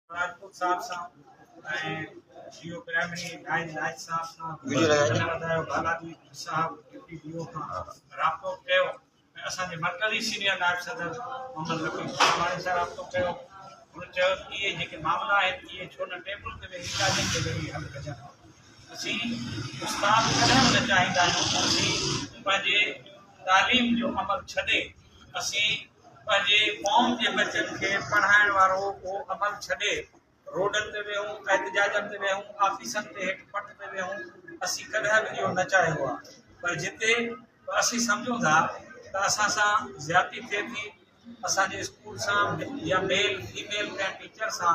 राजपूत साहब सां जियो primary night साहब सां बालाजी साहब DPO खां राब्तो कयो ऐं असांजे मर्कज़ी सीनियर नायब सदर मोहम्मद रफ़ी साहब सां राब्तो कयो। हुन चयो त इहे जेके मामला आहिनि इहे छो न टेबल ते वेही ॻाल्हियुनि ते वेही हल कजनि। असीं उस्ताद कॾहिं बि न चाहींदा आहियूं त असीं पंहिंजे तालीम जो अमल छॾे असीं पंहिंजे क़ौम जे बचनि खे पढ़ाइण वारो उहो अमल छॾे रोडनि ते वेहूं एहतजाजनि ते वेहूं ऑफिसनि ते हेठि पट ते वेहूं असीं कॾहिं बि इहो न चाहियो आहे। पर जिते असीं सम्झूं था त असां सां ज़्यादती थिए थी असांजे स्कूल सां या मेल फीमेल कंहिं टीचर सां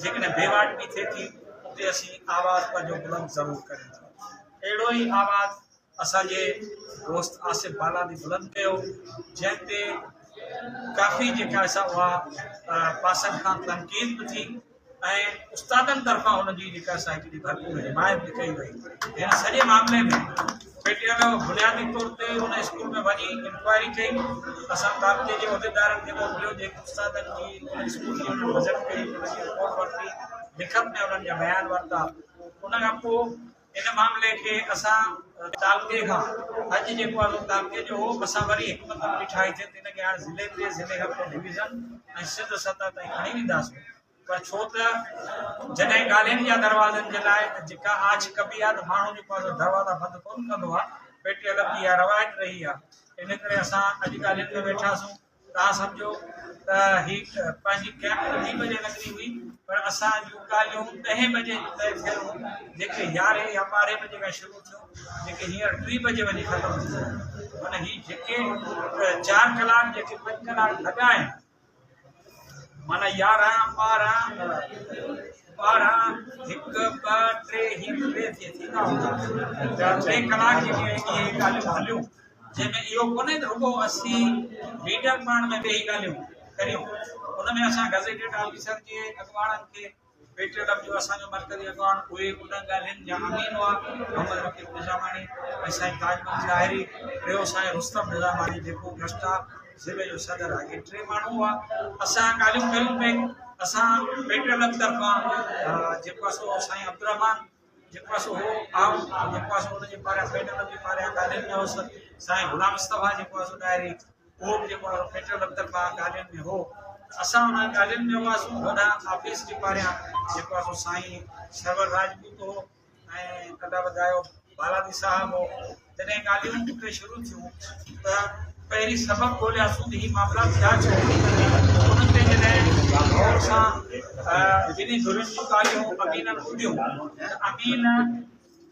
जेकॾहिं बेवाट बि थिए थी उते असीं आवाज़ पंहिंजो बुलंद ज़रूरु कयूं था। अहिड़ो ई आवाज़ असांजे दोस्त आसिफ बालानी बुलंद कयो जंहिं ते काफ़ी जेका असां उहा पासनि खां तनक़ीद बि थी ऐं उस्तादनि तरफ़ां हुनजी जेका असां हिकिड़ी भरपूर हिमायत बि कई वई। हिन सॼे मामले में पेटियल बुनियादी तौर ते हुन स्कूल में वञी इंक्वायरी कई। असां तालके जे उहिदेदारनि खे मोकिलियो जेके उस्तादनि जी स्कूल जी विज़िट कई उनजी रिपोर्ट वरिती लिखत में उन्हनि जा बयान वरिता। उन खां पोइ इन मामले खे असां तालके खां अॼु जेको आहे तालके जो हो असां वरी हिकमत अमली ठाही थिए त हिनखे हाणे ज़िले ते ज़िले खां पोइ डिवीज़न ऐं सिंध सतह ताईं खणी वेंदासीं। पर छो त जॾहिं ॻाल्हियुनि या दरवाज़नि जे लाइ जेका आछ कबी आहे त माण्हू जेको आहे दरवाज़ा बंदि कोन कंदो आहे। पेटियल जी इहा रवायत रही आहे। इन करे असां अॼु ॻाल्हियुनि में वेठासीं। तव्हां सम्झो त हीअ पंहिंजी कैंप 2 बजे लॻणी हुई पर असां जूं ॻाल्हियूं 10 बजे तय थियूं जेके 11 या 12 बजे खां शुरू थियूं जेके हींअर 3 बजे वञी ख़तमु थी वियूं। माना हीअ जेके 4 कलाक जेके 5 कलाक लॻा आहिनि माना 11 12 1 2 3 ही टे थींदा हूंदा 3 कलाक जेके इहे ॻाल्हियूं हलियूं जंहिंमें इहो कोन्हे त रुॻो असीं लीडर पाण में वेही ॻाल्हियूं करियूं। उनमें असां गज़ेटेड ऑफिसर जे अॻवाननि खे पेटियल जो असांजो मर्कज़ी अॻवान उहे उन ॻाल्हियुनि जा अमीन हुआ मोहम्मद रफ़ी निज़ामानी ऐं साईं ताजमल ज़ाहिरी ॿियो साईं रुस्तम निज़ामानी जेको ट्रस्ट ज़िले जो सदर आहे। इहे 3 माण्हू हुआ। असां ॻाल्हियूं कयूं पिए असां पेटियल तरफ़ां जेको आहे सो साईं अब्दुरहमान जेको आहे सो हो आऊं जेको आहे सो हुनजे पारां पेटियल जे पारां ॻाल्हियुनि में हुउसि। साईं गुलाम मुस्तफ़ा जेको आहे सो डायरी उहो बि जेको आहे पेटियल तरफ़ां ॻाल्हियुनि में हो। असां हुन ॻाल्हियुनि में हुआसीं वॾा ऑफिस जे पारियां जेको आहे सो साईं सरवर राजपूत हो ऐं कॾा वधायो बालाजी साहब हो। जॾहिं ॻाल्हियूं उते शुरू थियूं त पहिरीं सबक़ु ॻोल्हियासीं त हीअ मामला थिया छो। उन ते जॾहिं गौर सां ॿिन्ही धुरियुनि जूं ॻाल्हियूं अमीननि ॿुधियूं त अमीन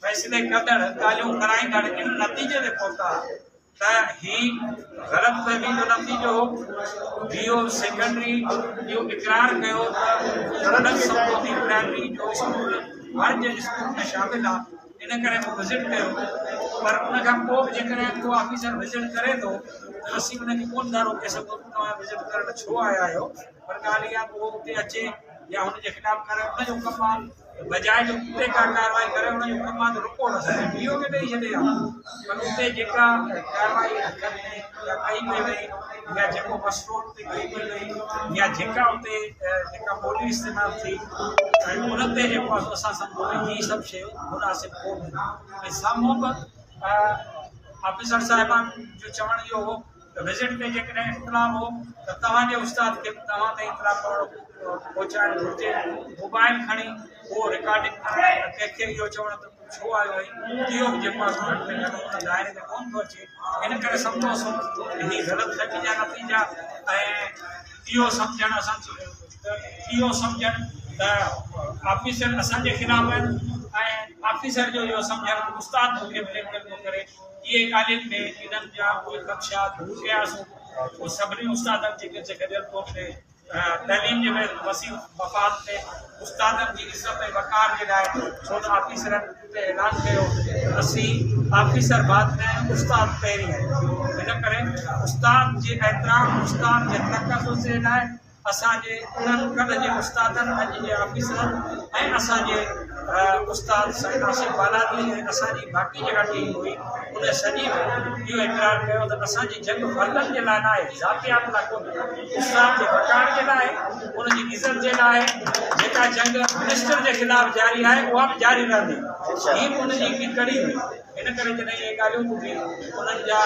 फ़ैसिले कंदड़ ॻाल्हियूं कराईंदड़ इन नतीजे ते पहुता त हीअ ग़लतफ़हमी जो नतीजो DO सेकेंडरी इहो इक़रार कयो त समूदी प्राइमरी जो स्कूल हर जे स्कूल में शामिल आहे। इन करे मूं विज़िट कयो पर उन खां पोइ बि जेकॾहिं को ऑफिसर विज़िट करे थो त असीं उनखे कोन था रोके सघूं तव्हां विज़िट करणु छो आया आहियो। पर ॻाल्हि इहा उहो उते अचे या हुनजे ख़िलाफ़ु करे उनजो कमु आहे बजाए जो उते का कार्रवाई करे उनजो कमु आहे त रुको न सघे DO खे ॾेई छॾे आहे। पर उते जेका कार्रवाई या कई पई वई या जेको मसइलो उते कई पई वई या जेका उते जेका ॿोली इस्तेमालु थी ऐं उन ते जेको आहे असां सम्झो हीअ सभु शयूं मुनासिब कोन। ऐं साम्हूं बि ऑफिसर साहिबान जो चवण इहो हो त विज़िट ते जेकॾहिं इख़्तिलाफ़ हो त तव्हांजे उस्ताद खे तव्हां ताईं इख़्तिलाफ़ पहुचाइणु घुरिजे। मोबाइल खणी उहो रिकॉर्डिंग कंहिंखे इहो चवणु त छो आयो आई इहो बि जेको आहे घटि में घटि उन दायरे में कोन थो अचे। इन करे सम्झोसीं त हीअ ग़लतफ़हमी जा नतीजा ऐं इहो सम्झणु असां इहो सम्झणु त ऑफिसर असांजे ख़िलाफ़ु आहिनि ऐं ऑफिसर जो इहो सम्झणु उस्ताद मूंखे ब्लैकमेल थो करे। इहे ॻाल्हियुनि में इन्हनि जा उहे ख़दशात दूर कयासीं। उहे सभिनी उस्तादनि जेके सेक्रेटरी तौर ते तइलीम जे वसी मफ़ाद ते उस्तादनि जी इज़त ऐं वक़ार जे लाइ छो त ऑफिसरनि ते ऐलान कयो असीं ऑफिसर बाद में उस्ताद पहिरीं आहियूं। इन करे उस्ताद जे एहतराम उस्ताद जे तक़दुस जे लाइ असांजे उन्हनि कल्ह जे उस्तादनि अॼु जे ऑफिसरनि ऐं असांजे उस्ताद साईं आसिफ बालाजी ऐं असांजी बाक़ी जेका टीम हुई उन सॼी इहो इक़रार कयो त असांजी जंग फर्दनि जे लाइ न आहे ज़ातियात लाइ कोन्हे उस्ताद जे वक़ार जे लाइ उनजी इज़त जे लाइ जेका जंग मिनिस्टर जे खिलाफ़ जारी आहे उहा बि जारी रहंदी हीअ बि उनजी हिकिड़ी कड़ी हुई इन करे जॾहिं इहे ॻाल्हियूं ॿुधी उन्हनि जा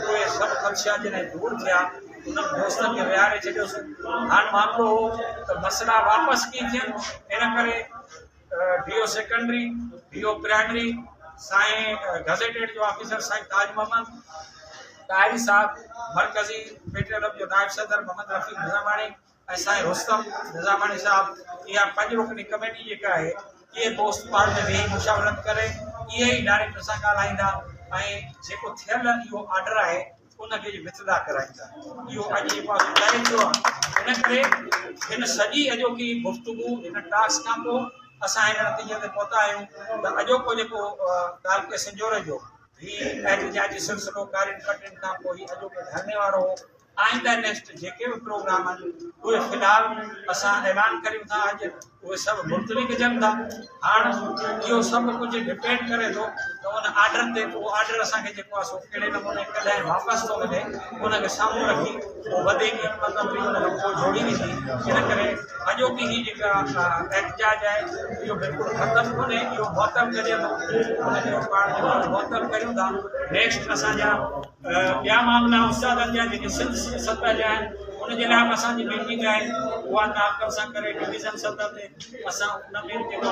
उहे सभु ख़दशा जॾहिं दूरि थिया उन्हनि दोस्तनि खे विहारे छॾियोसीं हाणे मामिलो हो त मसइला वापसि कीअं थियनि इन करे DO सेकेंडरी DO प्राइमरी साईं गज़ेटेड जो ऑफिसर साईं ताज मोहम्मद ताहिरी साहब मरकज़ी पेट्रोलियम जो नायब सदर मोहम्मद रफ़ी निज़ामाणी ऐं साईं रुस्तम निज़ामाणी साहब इहा 5 रुकनी कमेटी जेका आहे इहे दोस्त पाण में वेही मुशावरत करे इहे ई डायरेक्टर सां ॻाल्हाईंदा ऐं जेको थियल इहो ऑर्डर आहे उनखे विथड्रा कराईंदा इहो अॼु जेको आहे तइ थियो आहे इन करे हिन सॼी अॼोकी गुफ़्तगू हिन टास्क खां पोइ असां हिन नतीजे ते पहुता आहियूं त अॼोको जेको तालुके संजोरे जो हीउ एहतिजाजी सिलसिलो कारियुनि कटियुनि खां पोइ हीउ अॼोको धरने वारो हो आईंदा नेक्स्ट जेके बि प्रोग्राम आहिनि उहे फ़िलहाल असां ऐलान करियूं था अॼु उहे सभु मुल्तवी कजनि था हाणे इहो सभु कुझु डिपेंड करे थो त उन ऑर्डर ते उहो ऑर्डर असांखे जेको आहे सो कहिड़े नमूने कॾहिं वापसि थो मिले उनखे साम्हूं रखी पोइ वधीक मतिलबु उनखां पोइ जोड़ी वेंदी इन करे अॼोकी ही जेका एहतिजाज आहे इहो बिल्कुलु ख़तमु कोन्हे इहो मुअतल करे थो उनखे पाण मुअतल करियूं था नेक्स्ट असांजा ॿिया मामला उस्तादनि जा जेके सिंध सतह जा आहिनि उनजे लाइ बि असांजी मीटिंग आहे उहा ताक़त सां करे डिवीज़न सतह ते असां उन में जेको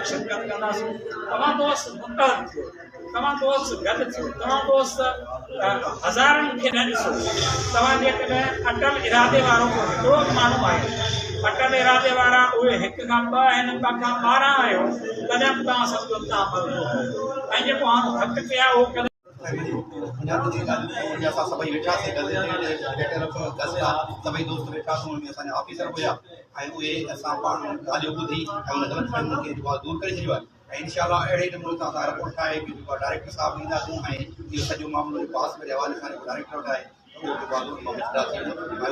शिरकत कंदासीं तव्हां दोस्त मुतहद थियो तव्हां दोस्त गॾु थियो तव्हां दोस्त हज़ारनि खे न ॾिसो तव्हां जेकॾहिं अटल इरादे वारो को हिकिड़ो बि माण्हू आहे अटल इरादे वारा उहे 1 खां 2 आहिनि 2 खां 12 आहियो तॾहिं बि तव्हां सम्झो था ऐं जेको हाणे हक़ ते आहे उहो सभई वेठासीं सभई दोस्त वेठासीं हुन में असांजा ऑफिसर हुया ऐं उहे असां पाण ॻाल्हियूं ॿुधी ऐं उन ग़लतफ़हमियुनि खे जेको आहे दूरि करे छॾियो आहे ऐं इंशाअल्लाह अहिड़े नमूने सां असां रिपोर्ट ठाहे जेको आहे डायरेक्टर साहिबु ॾींदासीं ऐं इहो सॼो मामिलो पास करे हवाले सां डायरेक्टर ठाहे उहो जेको आहे